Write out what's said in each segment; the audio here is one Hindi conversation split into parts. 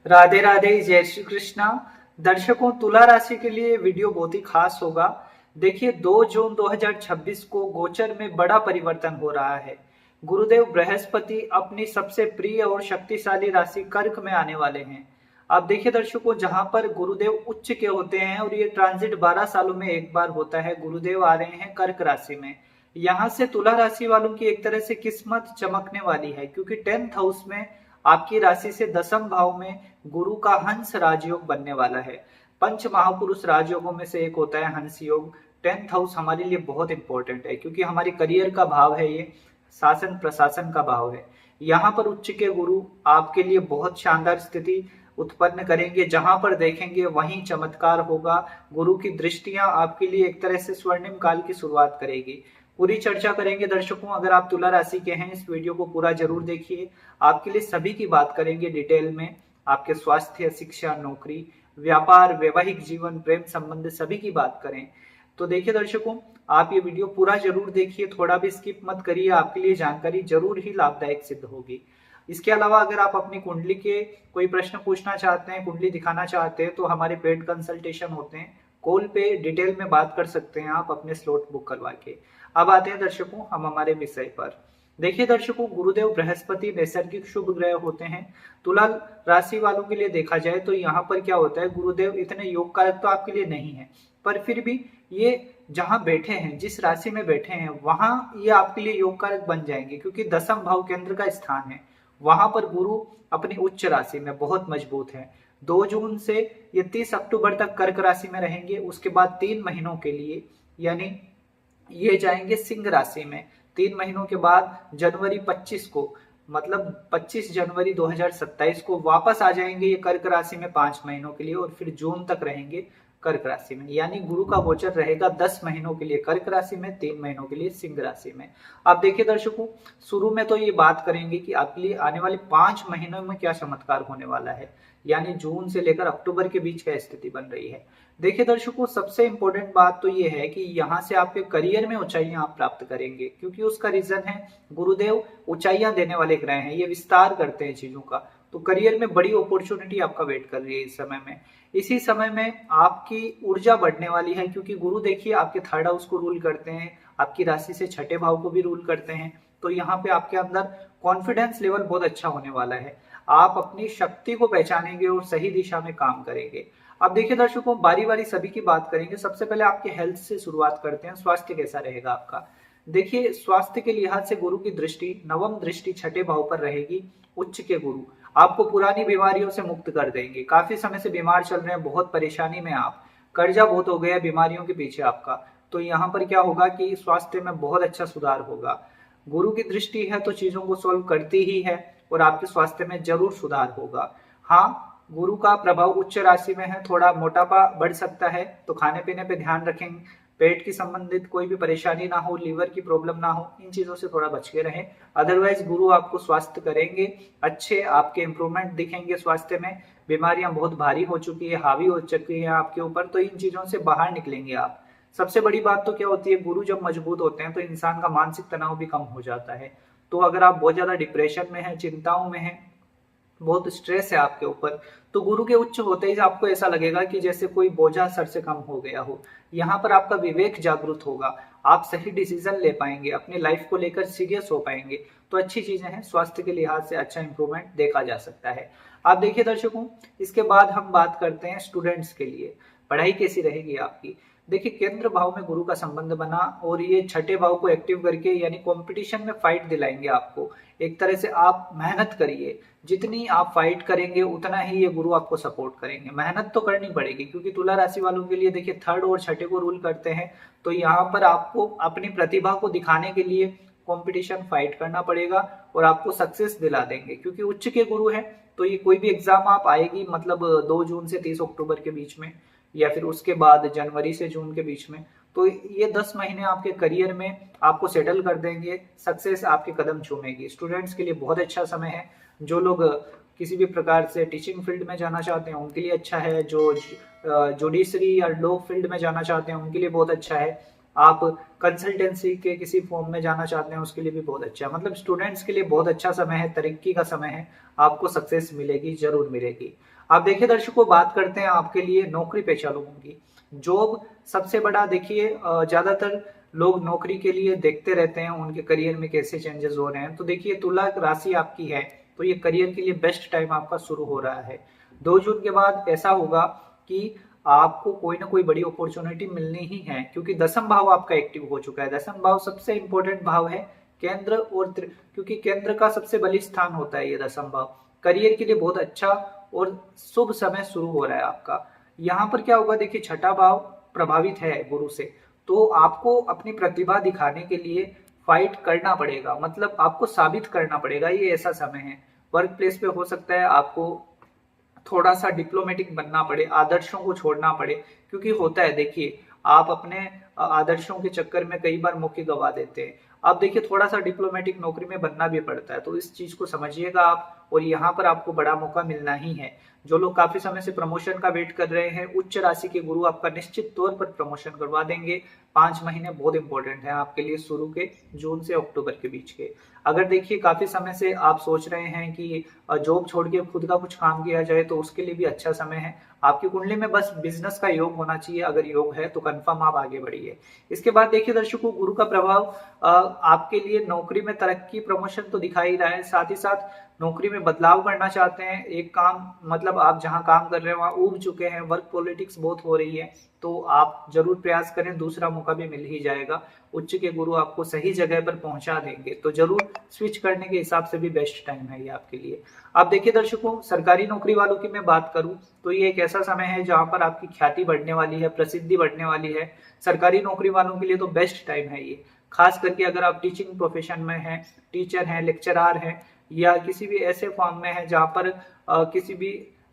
राधे राधे, जय श्री कृष्णा। दर्शकों, तुला राशि के लिए वीडियो बहुत ही खास होगा। देखिए, 2 जून 2026 को गोचर में बड़ा परिवर्तन हो रहा है। गुरुदेव बृहस्पति अपनी सबसे प्रिय और शक्तिशाली राशि कर्क में आने वाले हैं। आप देखिए दर्शकों, जहां पर गुरुदेव उच्च के होते हैं और ये ट्रांजिट 12 सालों में एक बार होता है, गुरुदेव आ रहे हैं कर्क राशि में। यहाँ से तुला राशि वालों की एक तरह से किस्मत चमकने वाली है, क्योंकि 10th हाउस में आपकी राशि से दसम भाव में गुरु का हंस राजयोग बनने वाला है। पंच महापुरुष राजयोगों में से एक होता है हंस योग। 10th हाउस हमारे लिए बहुत इंपॉर्टेंट है, क्योंकि हमारे करियर का भाव है, ये शासन प्रशासन का भाव है। यहाँ पर उच्च के गुरु आपके लिए बहुत शानदार स्थिति उत्पन्न करेंगे। जहां पर देखेंगे वहीं चमत्कार होगा। गुरु की दृष्टियां आपके लिए एक तरह से स्वर्णिम काल की शुरुआत करेगी। पूरी चर्चा करेंगे दर्शकों। अगर आप तुला राशि के हैं, इस वीडियो को पूरा जरूर देखिए। आपके लिए सभी की बात करेंगे डिटेल में। आपके स्वास्थ्य, शिक्षा, नौकरी, व्यापार, वैवाहिक जीवन, प्रेम संबंध, सभी की बात करें। तो देखिए दर्शकों, आप ये वीडियो पूरा जरूर देखिए, थोड़ा भी स्किप मत करिए। आपके लिए जानकारी जरूर ही लाभदायक सिद्ध होगी। इसके अलावा अगर आप अपनी कुंडली के कोई प्रश्न पूछना चाहते हैं, कुंडली दिखाना चाहते हैं, तो हमारे पेड कंसल्टेशन होते हैं। कॉल पे डिटेल में बात कर सकते हैं आप अपने स्लॉट बुक करवा के। अब आते हैं दर्शकों हम हमारे विषय पर। देखिए दर्शकों, गुरुदेव बृहस्पति नैसर्गिक शुभ ग्रह होते हैं। तुला राशि वालों के लिए देखा जाए तो यहाँ पर क्या होता है, गुरुदेव इतने योग कारक तो आपके लिए नहीं है, पर फिर भी ये जहां बैठे हैं, जिस राशि में बैठे हैं, वहां ये आपके लिए योग कारक बन जाएंगे, क्योंकि दसम भाव केंद्र का स्थान है। वहां पर गुरु अपनी उच्च राशि में बहुत मजबूत है। 2 जून से ये 30 अक्टूबर तक कर्क राशि में रहेंगे। उसके बाद 3 महीनों के लिए, यानी ये जाएंगे सिंह राशि में। 3 महीनों के बाद जनवरी 25 को, मतलब 25 जनवरी 2027 को वापस आ जाएंगे ये कर्क राशि में 5 महीनों के लिए, और फिर जून तक रहेंगे कर्क राशि में। यानी गुरु का गोचर रहेगा 10 महीनों के लिए कर्क राशि में, 3 महीनों के लिए सिंह राशि में। अब देखिए दर्शकों, शुरू में तो ये बात करेंगे कि आपके लिए आने वाले 5 महीनों में क्या चमत्कार होने वाला है, यानी जून से लेकर अक्टूबर के बीच क्या स्थिति बन रही है। देखिए दर्शकों, सबसे इंपॉर्टेंट बात तो ये है कि यहाँ से आपके करियर में ऊंचाइयां आप प्राप्त करेंगे, क्योंकि उसका रीजन है गुरुदेव ऊंचाइयां देने वाले ग्रह हैं, ये विस्तार करते हैं चीजों का। तो करियर में बड़ी अपॉर्चुनिटी आपका वेट कर रही है इस समय में। इसी समय में आपकी ऊर्जा बढ़ने वाली है, क्योंकि गुरु देखिए आपके 3rd हाउस को रूल करते हैं, आपकी राशि से 6ठे भाव को भी रूल करते हैं। तो यहाँ पे आपके अंदर कॉन्फिडेंस लेवल बहुत अच्छा होने वाला है। आप अपनी शक्ति को पहचानेंगे और सही दिशा में काम करेंगे। अब देखिए दर्शकों, बारी बारी सभी की बात करेंगे। सबसे पहले आपके हेल्थ से शुरुआत करते हैं। स्वास्थ्य कैसा रहेगा आपका। देखिए, स्वास्थ्य के लिहाज से गुरु की दृष्टि, नवम दृष्टि 6ठे भाव पर रहेगी। उच्च के गुरु आपको पुरानी बीमारियों से मुक्त कर देंगे। काफी समय से बीमार चल रहे हैं, बहुत परेशानी में आप, कर्जा बहुत हो गया बीमारियों के पीछे आपका, तो यहाँ पर क्या होगा कि स्वास्थ्य में बहुत अच्छा सुधार होगा। गुरु की दृष्टि है तो चीजों को सॉल्व करती ही है, और आपके स्वास्थ्य में जरूर सुधार होगा। हाँ, गुरु का प्रभाव उच्च राशि में है, थोड़ा मोटापा बढ़ सकता है, तो खाने पीने पे ध्यान रखें। पेट की संबंधित कोई भी परेशानी ना हो, लीवर की प्रॉब्लम ना हो, इन चीजों से थोड़ा बच के रहें। अदरवाइज गुरु आपको स्वास्थ्य करेंगे अच्छे, आपके इंप्रूवमेंट दिखेंगे स्वास्थ्य में। बीमारियां बहुत भारी हो चुकी है, हावी हो चुकी है आपके ऊपर, तो इन चीजों से बाहर निकलेंगे आप। सबसे बड़ी बात तो क्या होती है, गुरु जब मजबूत होते हैं तो इंसान का मानसिक तनाव भी कम हो जाता है। तो अगर आप बहुत ज्यादा डिप्रेशन में हैं, चिंताओं में हैं, बहुत स्ट्रेस है आपके ऊपर, तो गुरु के उच्च होते ही आपको ऐसा लगेगा कि जैसे कोई बोझा सर से कम हो गया हो। यहाँ पर आपका विवेक जागृत होगा, आप सही डिसीजन ले पाएंगे, अपनी लाइफ को लेकर सीरियस हो पाएंगे। तो अच्छी चीजें हैं, स्वास्थ्य के लिहाज से अच्छा इंप्रूवमेंट देखा जा सकता है। आप देखिए दर्शकों, इसके बाद हम बात करते हैं स्टूडेंट्स के लिए। पढ़ाई कैसी रहेगी आपकी। देखिए, केंद्र भाव में गुरु का संबंध बना, और ये 6ठे भाव को एक्टिव करके, यानी कंपटीशन में फाइट दिलाएंगे आपको। एक तरह से आप मेहनत करिए, जितनी आप फाइट करेंगे उतना ही ये गुरु आपको सपोर्ट करेंगे। मेहनत तो करनी पड़ेगी, क्योंकि तुला राशि वालों के लिए देखिए 3rd और 6ठे को रूल करते हैं। तो यहाँ पर आपको अपनी प्रतिभा को दिखाने के लिए कंपटीशन फाइट करना पड़ेगा, और आपको सक्सेस दिला देंगे, क्योंकि उच्च के गुरु हैं। तो ये कोई भी एग्जाम आप आएगी, मतलब 2 जून से 30 अक्टूबर के बीच में, या फिर उसके बाद जनवरी से जून के बीच में, तो ये 10 महीने आपके करियर में आपको सेटल कर देंगे। सक्सेस आपके कदम चूमेगी। स्टूडेंट्स के लिए बहुत अच्छा समय है। जो लोग किसी भी प्रकार से टीचिंग फील्ड में जाना चाहते हैं उनके लिए अच्छा है। जो जुडिशरी या लॉ फील्ड में जाना चाहते हैं उनके लिए बहुत अच्छा है। आप कंसल्टेंसी के किसी फॉर्म में जाना चाहते हैं उसके लिए भी बहुत अच्छा है। मतलब स्टूडेंट्स के लिए बहुत अच्छा समय है, तरक्की का समय है, आपको सक्सेस मिलेगी, जरूर मिलेगी। आप देखिए दर्शकों, बात करते हैं आपके लिए नौकरी पेशा लोगों की। जॉब सबसे बड़ा देखिए, ज्यादातर लोग नौकरी के लिए देखते रहते हैं उनके करियर में कैसे चेंजेस हो रहे हैं। तो देखिए, तुला राशि आपकी है तो ये करियर के लिए बेस्ट टाइम आपका शुरू हो रहा है। 2 जून के बाद ऐसा होगा कि आपको कोई ना कोई बड़ी अपॉर्चुनिटी मिलनी ही है, क्योंकि दसम भाव आपका एक्टिव हो चुका है। दसम भाव सबसे इंपॉर्टेंट भाव है, केंद्र और क्योंकि केंद्र का सबसे बलिष्ठ होता है ये दसम भाव। करियर के लिए बहुत अच्छा और शुभ समय शुरू हो रहा है आपका। यहाँ पर क्या होगा, देखिए छठा भाव प्रभावित है गुरु से, तो आपको अपनी प्रतिभा दिखाने के लिए फाइट करना पड़ेगा, मतलब आपको साबित करना पड़ेगा। ये ऐसा समय है, वर्क प्लेस पे हो सकता है आपको थोड़ा सा डिप्लोमेटिक बनना पड़े, आदर्शों को छोड़ना पड़े, क्योंकि होता है देखिए, आप अपने आदर्शों के चक्कर में कई बार मौके गवा देते हैं। अब देखिए, थोड़ा सा डिप्लोमेटिक नौकरी में बनना भी पड़ता है, तो इस चीज को समझिएगा आप। और यहाँ पर आपको बड़ा मौका मिलना ही है। जो लोग काफी समय से प्रमोशन का वेट कर रहे हैं, उच्च राशि के गुरु आपका निश्चित तौर पर प्रमोशन करवा देंगे। 5 महीने बहुत इंपॉर्टेंट है आपके लिए, शुरू के जून से अक्टूबर के बीच के। अगर देखिए काफी समय से आप सोच रहे हैं कि जॉब छोड़ के खुद का कुछ काम किया जाए, तो उसके लिए भी अच्छा समय है। आपकी कुंडली में बस बिजनेस का योग होना चाहिए, अगर योग है तो कंफर्म आप आगे बढ़िए। इसके बाद देखिए दर्शकों, गुरु का प्रभाव आपके लिए नौकरी में तरक्की प्रमोशन तो दिखा ही रहा है, साथ ही साथ नौकरी में बदलाव करना चाहते हैं। एक काम, मतलब आप जहां काम कर रहे हैं वहां ऊब चुके हैं, वर्क पॉलिटिक्स बहुत हो रही है, तो आप जरूर प्रयास करें, दूसरा मौका भी मिल ही जाएगा। उच्च के गुरु आपको सही जगह पर पहुंचा देंगे, तो जरूर स्विच करने के हिसाब से भी बेस्ट टाइम है ये आपके लिए। अब देखिए दर्शकों, सरकारी नौकरी वालों की मैं बात करूं तो ये एक ऐसा समय है जहां पर आपकी ख्याति बढ़ने वाली है, प्रसिद्धि बढ़ने वाली है। सरकारी नौकरी वालों के लिए तो बेस्ट टाइम है ये, खास करके अगर आप टीचिंग प्रोफेशन में हैं, टीचर हैं, लेक्चरार हैं, या किसी भी ऐसे फॉर्म में है जहां पर किसी भी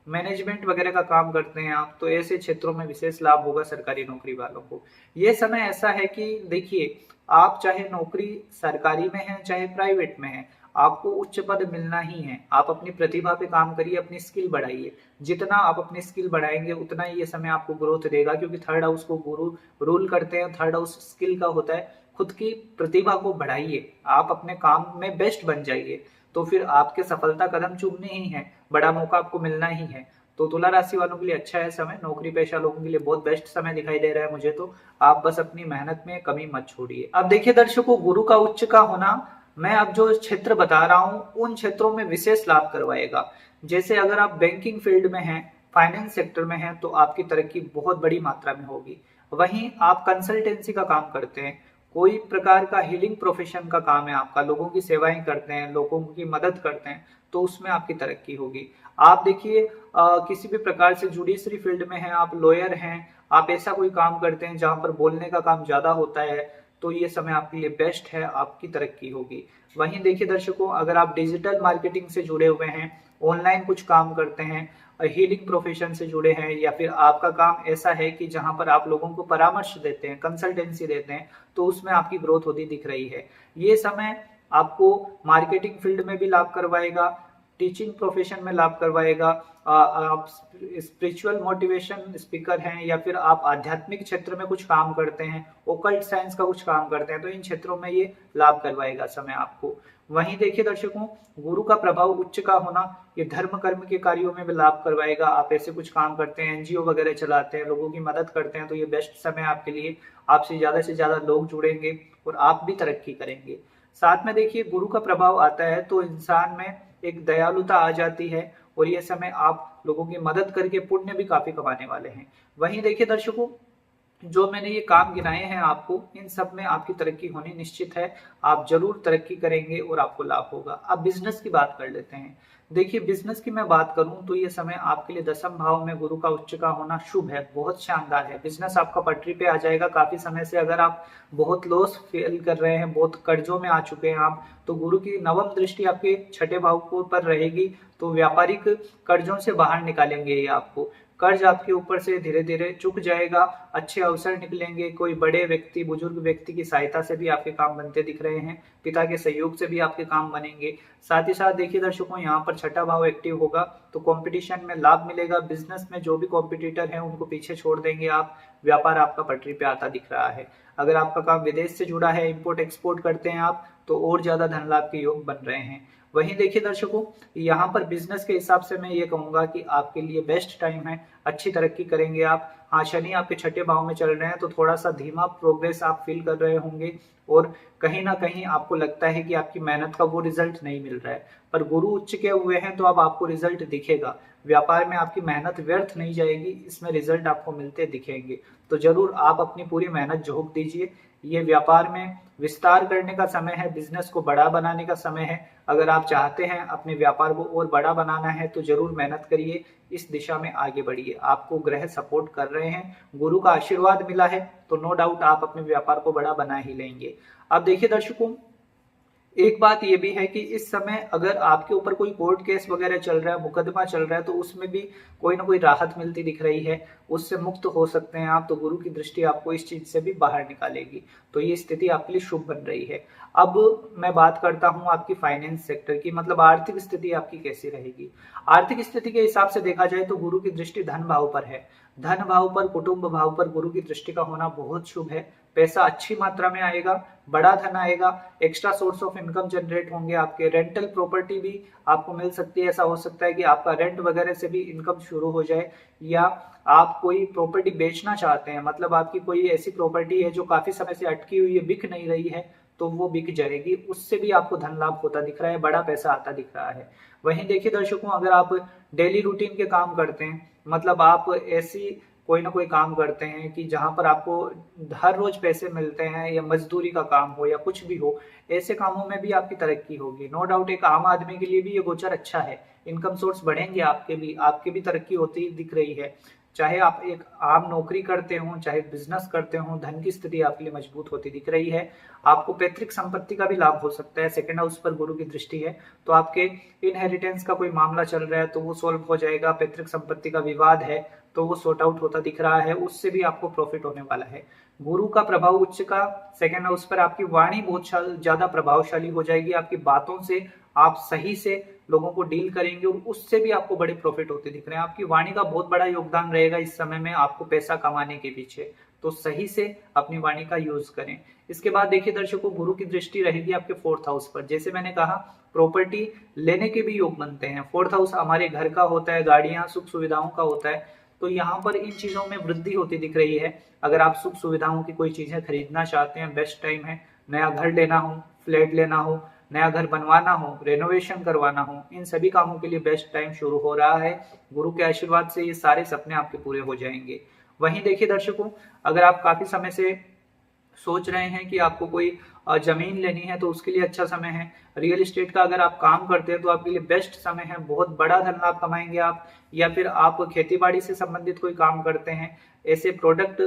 मैनेजमेंट वगैरह का काम करते हैं आप, तो ऐसे क्षेत्रों में विशेष लाभ होगा सरकारी नौकरी वालों को। ये समय ऐसा है कि देखिए, आप चाहे नौकरी सरकारी में है चाहे प्राइवेट में है, आपको उच्च पद मिलना ही है। आप अपनी प्रतिभा पे काम करिए, अपनी स्किल बढ़ाइए। जितना आप अपनी स्किल बढ़ाएंगे उतना ही ये समय आपको ग्रोथ देगा, क्योंकि थर्ड हाउस को गुरु रूल करते हैं। थर्ड हाउस स्किल का होता है। खुद की प्रतिभा को बढ़ाइए, आप अपने काम में बेस्ट बन जाइए, तो फिर आपके सफलता कदम चूमने ही है, बड़ा मौका आपको मिलना ही है। तो तुला राशि वालों के लिए अच्छा है समय, नौकरी पेशा लोगों के लिए बहुत बेस्ट समय दिखाई दे रहा है मुझे तो। आप बस अपनी मेहनत में कमी मत छोड़िए। अब देखिए दर्शकों, गुरु का उच्च का होना, मैं अब जो क्षेत्र बता रहा हूं उन क्षेत्रों में विशेष लाभ करवाएगा। जैसे अगर आप बैंकिंग फील्ड में हैं, फाइनेंस सेक्टर में हैं, तो आपकी तरक्की बहुत बड़ी मात्रा में होगी। वहीं आप कंसल्टेंसी का काम करते हैं, कोई प्रकार का हीलिंग प्रोफेशन का काम है आपका, लोगों की सेवाएं करते हैं, लोगों की मदद करते हैं, तो उसमें आपकी तरक्की होगी। आप देखिए, किसी भी प्रकार से जुडिशरी फील्ड में हैं, आप लॉयर हैं, आप ऐसा कोई काम करते हैं जहां पर बोलने का काम ज्यादा होता है, तो ये समय आपके लिए बेस्ट है, आपकी तरक्की होगी। वहीं देखिए दर्शकों, अगर आप डिजिटल मार्केटिंग से जुड़े हुए हैं, ऑनलाइन कुछ काम करते हैं, हीलिंग प्रोफेशन से जुड़े हैं, या फिर आपका काम ऐसा है कि जहां पर आप लोगों को परामर्श देते हैं, कंसल्टेंसी देते हैं, तो उसमें आपकी ग्रोथ होती दिख रही है। ये समय आपको मार्केटिंग फील्ड में भी लाभ करवाएगा, टीचिंग प्रोफेशन में लाभ करवाएगा। आप स्पिरिचुअल मोटिवेशन स्पीकर हैं, या फिर आप आध्यात्मिक क्षेत्र में कुछ काम करते हैं, ओकल्ट साइंस का कुछ काम करते हैं, तो इन क्षेत्रों में ये लाभ करवाएगा समय आपको। वहीं देखिए दर्शकों, गुरु का प्रभाव उच्च का होना, ये धर्म कर्म के कार्यों में भी लाभ करवाएगा। आप ऐसे कुछ काम करते हैं, एनजीओ वगैरह चलाते हैं, लोगों की मदद करते हैं, तो ये बेस्ट समय आपके लिए। आपसे ज्यादा लोग जुड़ेंगे और आप भी तरक्की करेंगे। साथ में देखिए, गुरु का प्रभाव आता है तो इंसान में एक दयालुता आ जाती है, और ये समय आप लोगों की मदद करके पुण्य भी काफी कमाने वाले हैं। वहीं देखिए दर्शकों, जो मैंने ये काम गिनाए हैं आपको, इन सब में आपकी तरक्की होनी निश्चित है। आप जरूर तरक्की करेंगे और आपको लाभ होगा। अब बिजनेस की बात कर लेते हैं। देखिए, बिजनेस की मैं बात करूं तो ये समय आपके लिए दसम भाव में गुरु का उच्च का होना शुभ है, बहुत शानदार है। बिजनेस आपका पटरी पे आ जाएगा। काफी समय से अगर आप बहुत लॉस फील कर रहे हैं, बहुत कर्जों में आ चुके हैं आप, तो गुरु की नवम दृष्टि आपके छठे भाव को पर रहेगी, तो व्यापारिक कर्जों से बाहर निकालेंगे ये आपको। कर्ज आपके ऊपर से धीरे धीरे चुक जाएगा, अच्छे अवसर निकलेंगे। कोई बड़े व्यक्ति, बुजुर्ग व्यक्ति की सहायता से भी आपके काम बनते दिख रहे हैं, पिता के सहयोग से भी आपके काम बनेंगे। साथ ही साथ देखिए दर्शकों, यहाँ पर छठा भाव एक्टिव होगा, तो कंपटीशन में लाभ मिलेगा। बिजनेस में जो भी कॉम्पिटिटर हैं उनको पीछे छोड़ देंगे आप। व्यापार आपका पटरी पे आता दिख रहा है। अगर आपका काम विदेश से जुड़ा है, इंपोर्ट एक्सपोर्ट करते हैं आप, तो और ज्यादा धन लाभ के योग बन रहे हैं। वहीं देखिए दर्शकों, यहाँ पर बिजनेस के हिसाब से मैं ये कहूंगा कि आपके लिए बेस्ट टाइम है, अच्छी तरक्की करेंगे आप। हाँ, शनि आपके छठे भाव में चल रहे हैं तो थोड़ा सा धीमा प्रोग्रेस आप फील कर रहे होंगे और कहीं ना कहीं आपको लगता है कि आपकी मेहनत का वो रिजल्ट नहीं मिल रहा है, पर गुरु उच्च के हुए हैं तो अब आपको रिजल्ट दिखेगा। व्यापार में आपकी मेहनत व्यर्थ नहीं जाएगी, इसमें रिजल्ट आपको मिलते दिखेंगे। तो जरूर आप अपनी पूरी मेहनत झोंक दीजिए। ये व्यापार में विस्तार करने का समय है, बिजनेस को बड़ा बनाने का समय है। अगर आप चाहते हैं अपने व्यापार को और बड़ा बनाना है तो जरूर मेहनत करिए, इस दिशा में आगे बढ़िए। आपको ग्रह सपोर्ट कर रहे हैं, गुरु का आशीर्वाद मिला है तो नो डाउट आप अपने व्यापार को बड़ा बना ही लेंगे। अब देखिए दर्शकों, एक बात यह भी है कि इस समय अगर आपके ऊपर कोई कोर्ट केस वगैरह चल रहा है, मुकदमा चल रहा है, तो उसमें भी कोई ना कोई राहत मिलती दिख रही है, उससे मुक्त हो सकते हैं आप। तो गुरु की दृष्टि आपको इस चीज से भी बाहर निकालेगी, तो ये स्थिति आपके लिए शुभ बन रही है। अब मैं बात करता हूं आपकी फाइनेंस सेक्टर की, मतलब आर्थिक स्थिति आपकी कैसी रहेगी। आर्थिक स्थिति के हिसाब से देखा जाए तो गुरु की दृष्टि धन भाव पर है। धन भाव पर, कुटुंब भाव पर गुरु की दृष्टि का होना बहुत शुभ है। पैसा अच्छी मात्रा में आएगा, बड़ा धन आएगा, extra source of income generate होंगे आपके। रेंटल प्रॉपर्टी भी आपको मिल सकती है, ऐसा हो सकता है कि आपका रेंट वगैरह से भी इनकम शुरू हो जाए, या आप कोई प्रॉपर्टी बेचना चाहते हैं, मतलब आपकी कोई ऐसी प्रॉपर्टी है जो काफी समय से अटकी हुई है, बिक नहीं रही है, तो वो बिक जाएगी, उससे भी आपको धन लाभ होता दिख रहा है, बड़ा पैसा आता दिख रहा है। वहीं देखिए दर्शकों, अगर आप डेली रूटीन के काम करते हैं, मतलब आप ऐसी कोई ना कोई काम करते हैं कि जहां पर आपको हर रोज पैसे मिलते हैं, या मजदूरी का काम हो या कुछ भी हो, ऐसे कामों में भी आपकी तरक्की होगी। नो डाउट एक आम आदमी के लिए भी ये गोचर अच्छा है, इनकम सोर्स बढ़ेंगे, आपके भी तरक्की होती दिख रही है। चाहे आप एक आम नौकरी करते हो, चाहे बिजनेस करते हो, धन की स्थिति आपके लिए मजबूत होती दिख रही है। आपको पैतृक संपत्ति का भी लाभ हो सकता है, सेकंड हाउस पर गुरु की दृष्टि है, तो आपके इनहेरिटेंस का कोई मामला चल रहा है तो वो सोल्व हो जाएगा। पैतृक संपत्ति का विवाद है तो वो सॉर्ट आउट होता दिख रहा है, उससे भी आपको प्रॉफिट होने वाला है। गुरु का प्रभाव उच्च का सेकंड हाउस पर, आपकी वाणी बहुत ज्यादा प्रभावशाली हो जाएगी। आपकी बातों से आप सही से लोगों को डील करेंगे और उससे भी आपको बड़े प्रॉफिट होते दिख रहे हैं। आपकी वाणी का बहुत बड़ा योगदान रहेगा इस समय में आपको पैसा कमाने के पीछे, तो सही से अपनी वाणी का यूज करें। इसके बाद देखिए दर्शकों, गुरु की दृष्टि रहेगी आपके फोर्थ हाउस पर। जैसे मैंने कहा, प्रॉपर्टी लेने के भी योग बनते हैं। फोर्थ हाउस हमारे घर का होता है, गाड़ियां, सुख सुविधाओं का होता है, तो यहाँ पर इन चीजों में वृद्धि होती दिख रही है। अगर आप सुख सुविधाओं की कोई चीजें खरीदना चाहते हैं, बेस्ट टाइम है। नया घर लेना हो, फ्लैट लेना हो, नया घर बनवाना हो, रेनोवेशन करवाना हो, इन सभी कामों के लिए बेस्ट टाइम शुरू हो रहा है। गुरु के आशीर्वाद से ये सारे सपने आपके पूरे हो जाएंगे। वहीं देखिए दर्शकों, अगर आप काफी समय से सोच रहे हैं कि आपको कोई जमीन लेनी है तो उसके लिए अच्छा समय है। रियल एस्टेट का अगर आप काम करते हैं तो आपके लिए बेस्ट समय है, बहुत बड़ा धन लाभ कमाएंगे आप। या फिर आप खेती बाड़ी से संबंधित कोई काम करते हैं, ऐसे प्रोडक्ट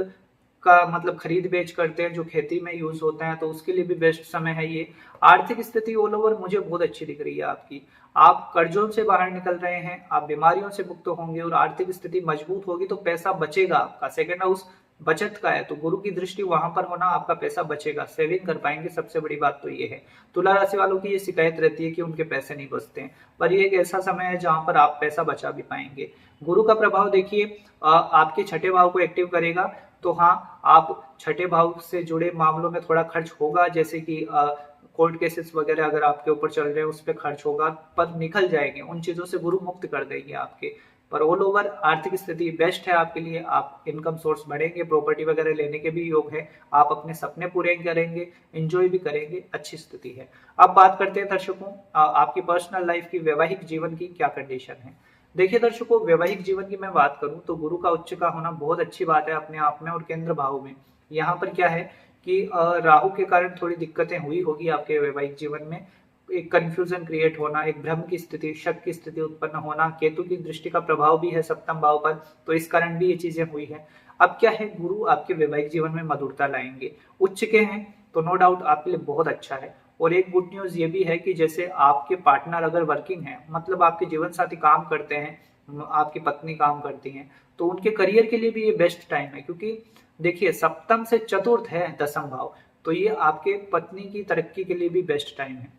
का मतलब खरीद बेच करते हैं जो खेती में यूज होता है, तो उसके लिए भी बेस्ट समय है ये। आर्थिक स्थिति ऑल ओवर मुझे बहुत अच्छी दिख रही है आपकी। आप कर्जों से बाहर निकल रहे हैं, आप बीमारियों से मुक्त होंगे और आर्थिक स्थिति मजबूत होगी तो पैसा बचेगा आपका। सेकेंड हाउस बचत का है, तो गुरु की दृष्टि वहां पर होना, आपका पैसा बचेगा, सेविंग कर पाएंगे। सबसे बड़ी बात तो ये है। तुला राशि वालों की ये शिकायत रहती है कि उनके पैसे नहीं बचते हैं, पर ये एक ऐसा समय है जहां पर आप पैसा बचा भी पाएंगे। गुरु का प्रभाव देखिए आपके छठे भाव को एक्टिव करेगा, तो हाँ, आप छठे भाव से जुड़े मामलों में थोड़ा खर्च होगा, जैसे कि कोर्ट केसेस वगैरह अगर आपके ऊपर चल रहे हैं उस पर खर्च होगा, पर निकल जाएंगे, उन चीजों से गुरु मुक्त कर देंगे आपके। पर ऑल ओवर आर्थिक स्थिति बेस्ट है आपके लिए, आप इनकम सोर्स बढ़ेंगे, प्रॉपर्टी वगैरह लेने के भी योग है, आप अपने सपने पूरे करेंगे, एंजॉय भी करेंगे, अच्छी स्थिति है। अब बात करते हैं दर्शकों आपकी पर्सनल लाइफ की, वैवाहिक जीवन की क्या कंडीशन है। देखिए दर्शकों, वैवाहिक जीवन की मैं बात करूं तो गुरु का उच्च का होना बहुत अच्छी बात है अपने आप में, और केंद्र भाव में। यहाँ पर क्या है कि राहु के कारण थोड़ी दिक्कतें हुई होगी आपके वैवाहिक जीवन में, एक कंफ्यूजन क्रिएट होना, एक भ्रम की स्थिति, शक की स्थिति उत्पन्न होना। केतु की दृष्टि का प्रभाव भी है सप्तम भाव पर, तो इस कारण भी ये चीजें हुई है। अब क्या है, गुरु आपके वैवाहिक जीवन में मधुरता लाएंगे। उच्च के हैं तो नो डाउट आपके लिए बहुत अच्छा है। और एक गुड न्यूज ये भी है कि जैसे आपके पार्टनर अगर वर्किंग है, मतलब आपके जीवन साथी काम करते हैं, आपकी पत्नी काम करती हैं, तो उनके करियर के लिए भी ये बेस्ट टाइम है। क्योंकि देखिए, सप्तम से चतुर्थ है दसम भाव, तो ये आपके पत्नी की तरक्की के लिए भी बेस्ट टाइम है।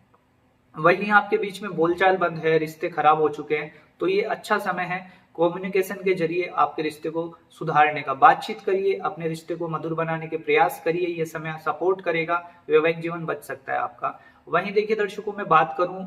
वहीं आपके बीच में बोलचाल बंद है, रिश्ते खराब हो चुके हैं, तो ये अच्छा समय है कम्युनिकेशन के जरिए आपके रिश्ते को सुधारने का। बातचीत करिए, अपने रिश्ते को मधुर बनाने के प्रयास करिए, ये समय सपोर्ट करेगा, वैवाहिक जीवन बच सकता है आपका। वहीं देखिए दर्शकों, मैं बात करूं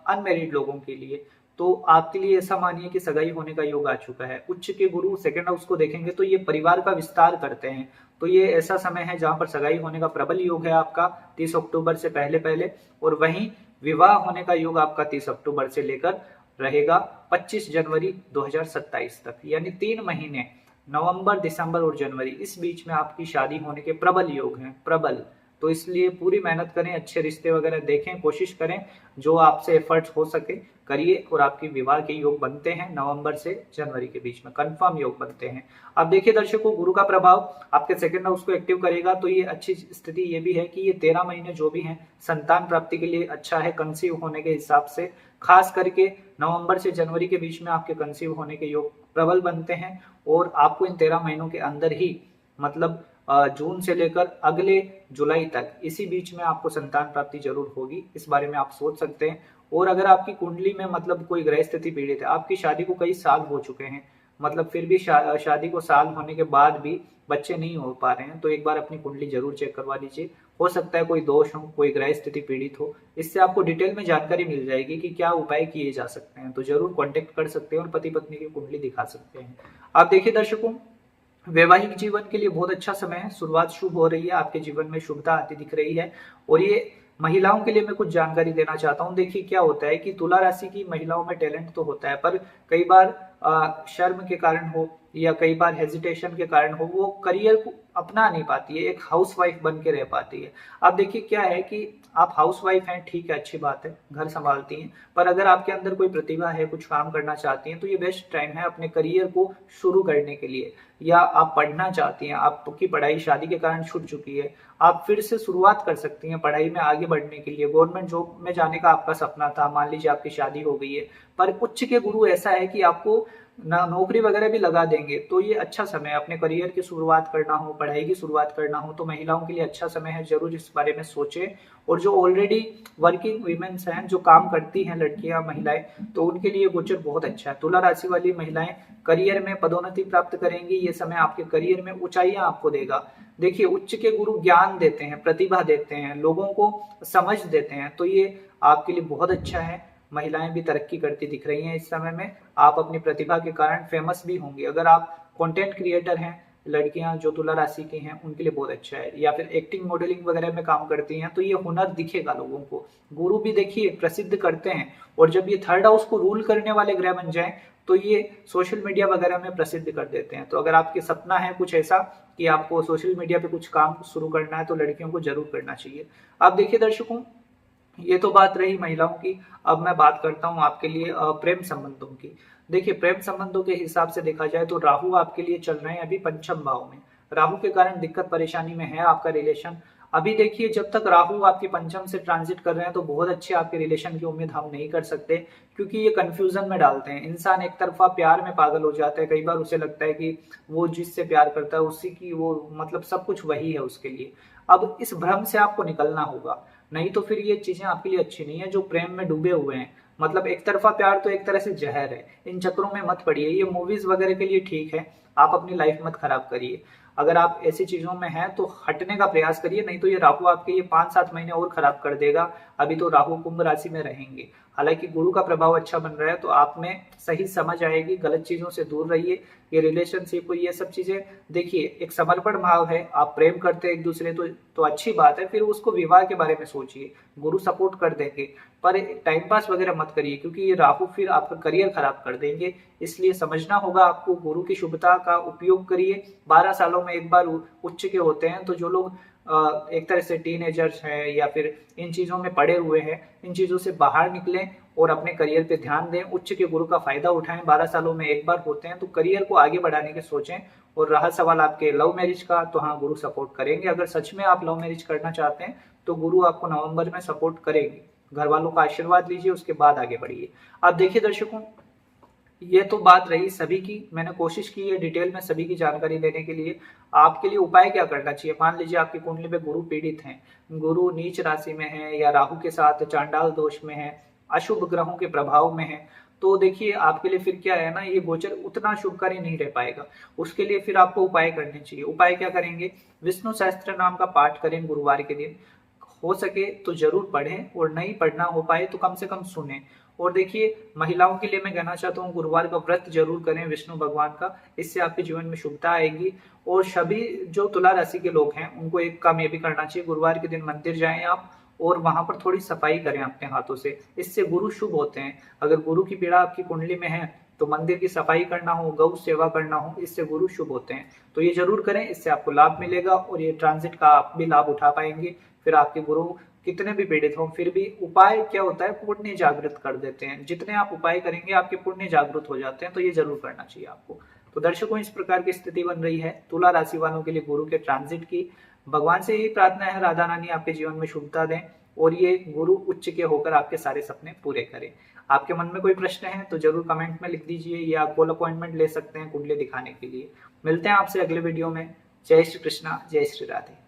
अनमेरिड लोगों के लिए, तो आपके लिए ऐसा मानिए कि सगाई होने का योग आ चुका है। उच्च के गुरु सेकंड हाउस को देखेंगे तो ये परिवार का विस्तार करते हैं, तो ये ऐसा समय है जहां पर सगाई होने का प्रबल योग है आपका 30 अक्टूबर से पहले पहले। और वहीं विवाह होने का योग आपका 30 अक्टूबर से लेकर रहेगा 25 जनवरी 2027 तक, यानी 3 महीने, नवंबर, दिसंबर और जनवरी, इस बीच में आपकी शादी होने के प्रबल योग हैं, प्रबल। तो इसलिए पूरी मेहनत करें, अच्छे रिश्ते वगैरह देखें, कोशिश करें, जो आपसे एफर्ट्स हो सके करिए, और आपकी विवाह के योग बनते हैं नवंबर से जनवरी के बीच में, कंफर्म योग बनते हैं। अब देखिए दर्शकों, गुरु का प्रभाव आपके सेकंड हाउस को एक्टिव करेगा, तो ये अच्छी स्थिति ये भी है कि ये 13 महीने जो भी हैं संतान प्राप्ति के लिए अच्छा है, कंसीव होने के हिसाब से। खास करके नवंबर से जनवरी के बीच में आपके कंसीव होने के योग प्रबल बनते हैं, और आपको इन 13 महीनों के अंदर ही, मतलब जून से लेकर अगले जुलाई तक, इसी बीच में आपको संतान प्राप्ति जरूर होगी, इस बारे में आप सोच सकते हैं। और अगर आपकी कुंडली में मतलब कोई ग्रह स्थिति पीड़ित है, आपकी शादी को कई साल हो चुके हैं, मतलब फिर भी शादी को साल होने के बाद भी बच्चे नहीं हो पा रहे हैं, तो एक बार अपनी कुंडली जरूर चेक करवा लीजिए। हो सकता है कोई दोष हो, कोई ग्रह स्थिति पीड़ित हो, इससे आपको डिटेल में जानकारी मिल जाएगी कि क्या उपाय किए जा सकते हैं। तो जरूर कॉन्टेक्ट कर सकते हैं और पति पत्नी की कुंडली दिखा सकते हैं। आप देखिए दर्शकों, वैवाहिक जीवन के लिए बहुत अच्छा समय है, शुरुआत शुभ हो रही है, आपके जीवन में शुभता आती दिख रही है। और ये महिलाओं के लिए मैं कुछ जानकारी देना चाहता हूँ। देखिए क्या होता है कि तुला राशि की महिलाओं में टैलेंट तो होता है, पर कई बार शर्म के कारण हो या कई बार हेजिटेशन के कारण हो, वो करियर को अपना नहीं पाती है, एक हाउसवाइफ बन के रह पाती है। अब देखिए क्या है कि आप हाउसवाइफ हैं, ठीक है, अच्छी बात है, घर संभालती हैं, पर अगर आपके अंदर कोई प्रतिभा है, कुछ काम करना चाहती हैं, तो ये बेस्ट टाइम है अपने करियर को शुरू करने के लिए। या आप पढ़ना चाहती हैं, आपकी पढ़ाई शादी के कारण छूट चुकी है, आप फिर से शुरुआत कर सकती हैं पढ़ाई में आगे बढ़ने के लिए। गवर्नमेंट जॉब में जाने का आपका सपना था, मान लीजिए आपकी शादी हो गई है, पर उच्च के गुरु ऐसा है कि आपको नौकरी वगैरह भी लगा देंगे, तो ये अच्छा समय है। अपने करियर की शुरुआत करना हो, पढ़ाई की शुरुआत करना हो, तो महिलाओं के लिए अच्छा समय है, जरूर इस बारे में सोचें। और जो ऑलरेडी वर्किंग वीमेंस हैं, जो काम करती हैं लड़कियां, महिलाएं, तो उनके लिए गोचर बहुत अच्छा है। तुला राशि वाली महिलाएं करियर में पदोन्नति प्राप्त करेंगी, ये समय आपके करियर में ऊंचाइयां आपको देगा। देखिए उच्च के गुरु ज्ञान देते हैं, प्रतिभा देते हैं, लोगों को समझ देते हैं, तो ये आपके लिए बहुत अच्छा है। महिलाएं भी तरक्की करती दिख रही हैं इस समय में, आप अपनी प्रतिभा के कारण फेमस भी होंगे। अगर आप कंटेंट क्रिएटर हैं, लड़कियां जो तुला राशि की हैं, उनके लिए बहुत अच्छा है। या फिर एक्टिंग, मॉडलिंग वगैरह में काम करती हैं, तो ये हुनर दिखेगा लोगों को। गुरु भी देखिए प्रसिद्ध करते हैं, और जब ये थर्ड हाउस को रूल करने वाले ग्रह बन जाएं, तो ये सोशल मीडिया वगैरह में प्रसिद्ध कर देते हैं। तो अगर आपके सपना है कुछ ऐसा कि आपको सोशल मीडिया पे कुछ काम शुरू करना है, तो लड़कियों को जरूर करना चाहिए। आप देखिए दर्शकों, ये तो बात रही महिलाओं की। अब मैं बात करता हूँ आपके लिए प्रेम संबंधों की। देखिए प्रेम संबंधों के हिसाब से देखा जाए तो राहु आपके लिए चल रहे हैं अभी पंचम भाव में। राहु के कारण दिक्कत परेशानी में है आपका रिलेशन। अभी देखिए जब तक राहु आपके पंचम से ट्रांजिट कर रहे हैं, तो बहुत अच्छे आपके रिलेशन की उम्मीद हम नहीं कर सकते, क्योंकि ये कंफ्यूजन में डालते हैं। इंसान एक तरफा प्यार में पागल हो जाता है, कई बार उसे लगता है कि वो जिससे प्यार करता है उसी की वो मतलब सब कुछ वही है उसके लिए। अब इस भ्रम से आपको निकलना होगा, नहीं तो फिर ये चीजें आपके लिए अच्छी नहीं है। जो प्रेम में डूबे हुए हैं, मतलब एक तरफा प्यार तो एक तरह से जहर है, इन चक्रों में मत पड़िए। ये मूवीज वगैरह के लिए ठीक है, आप अपनी लाइफ मत खराब करिए। अगर आप ऐसी चीजों में हैं तो हटने का प्रयास करिए, नहीं तो ये राहु आपके ये 5-7 महीने और खराब कर देगा। अभी तो राहु कुंभ राशि में रहेंगे, हालांकि गुरु का प्रभाव अच्छा बन रहा है, तो आप में सही समझ आएगी, गलत चीजों से दूर रहिए। ये रिलेशनशिप, ये सब चीजें देखिए एक समर्पण भाव है, आप प्रेम करते हैं एक दूसरे तो अच्छी बात है। फिर उसको विवाह के बारे में सोचिए, गुरु सपोर्ट कर देंगे, पर टाइम पास वगैरह मत करिए, क्योंकि ये राहु फिर आपका करियर खराब कर देंगे। इसलिए समझना होगा आपको, गुरु की शुभता का उपयोग करिए। 12 सालों में एक बार उच्च के होते हैं, तो जो लोग एक तरह से टीनेजर्स हैं या फिर इन चीजों में पड़े हुए हैं, इन चीजों से बाहर निकलें और अपने करियर पे ध्यान दें। उच्च के गुरु का फायदा उठाएं, 12 सालों में एक बार होते हैं, तो करियर को आगे बढ़ाने के सोचें। और रहा सवाल आपके लव मैरिज का, तो हाँ गुरु सपोर्ट करेंगे। अगर सच में आप लव मैरिज करना चाहते हैं तो गुरु आपको नवंबर में सपोर्ट करेंगे। घर वालों का आशीर्वाद लीजिए, उसके बाद आगे बढ़िए। आप देखिए दर्शकों, ये तो बात रही सभी की, मैंने कोशिश की है डिटेल में सभी की जानकारी देने के लिए। आपके लिए उपाय क्या करना चाहिए? मान लीजिए आपकी कुंडली में गुरु पीड़ित हैं, गुरु नीच राशि में है या राहु के साथ चांडाल दोष में है, अशुभ ग्रहों के प्रभाव में है, तो देखिए आपके लिए फिर क्या है ना, ये गोचर उतना शुभकारी नहीं रह पाएगा। उसके लिए फिर आपको उपाय करने चाहिए। उपाय क्या करेंगे? विष्णु सहस्त्र नाम का पाठ करें गुरुवार के दिन। हो सके तो जरूर पढ़ें और नहीं पढ़ना हो पाए तो कम से कम सुने। और देखिए, महिलाओं के लिए मैं कहना चाहता हूँ गुरुवार का व्रत जरूर करें विष्णु भगवान का, इससे आपके जीवन में शुभता आएगी। और सभी जो तुला राशि के लोग हैं उनको एक काम ये भी करना चाहिए, गुरुवार के दिन मंदिर जाएं आप और वहां पर थोड़ी सफाई करें अपने हाथों से, इससे गुरु शुभ होते हैं। अगर गुरु की पीड़ा आपकी कुंडली में है तो मंदिर की सफाई करना हो, गौ सेवा करना हो, इससे गुरु शुभ होते हैं। तो ये जरूर करें, इससे आपको लाभ मिलेगा और ये ट्रांजिट का आप भी लाभ उठा पाएंगे। फिर आपके गुरु कितने भी पीड़ित हो, फिर भी उपाय क्या होता है, पुण्य जागृत कर देते हैं। जितने आप उपाय करेंगे आपके पुण्य जागृत हो जाते हैं, तो ये जरूर करना चाहिए आपको। तो दर्शकों, इस प्रकार की स्थिति बन रही है तुला राशि वालों के लिए गुरु के ट्रांजिट की। भगवान से यही प्रार्थना है, राधा रानी आपके जीवन में शुभता दें और ये गुरु उच्च के होकर आपके सारे सपने पूरे करें। आपके मन में कोई प्रश्न है तो जरूर कमेंट में लिख दीजिए, या कॉल अपॉइंटमेंट ले सकते हैं कुंडली दिखाने के लिए। मिलते हैं आपसे अगले वीडियो में। जय श्री कृष्णा, जय श्री राधे।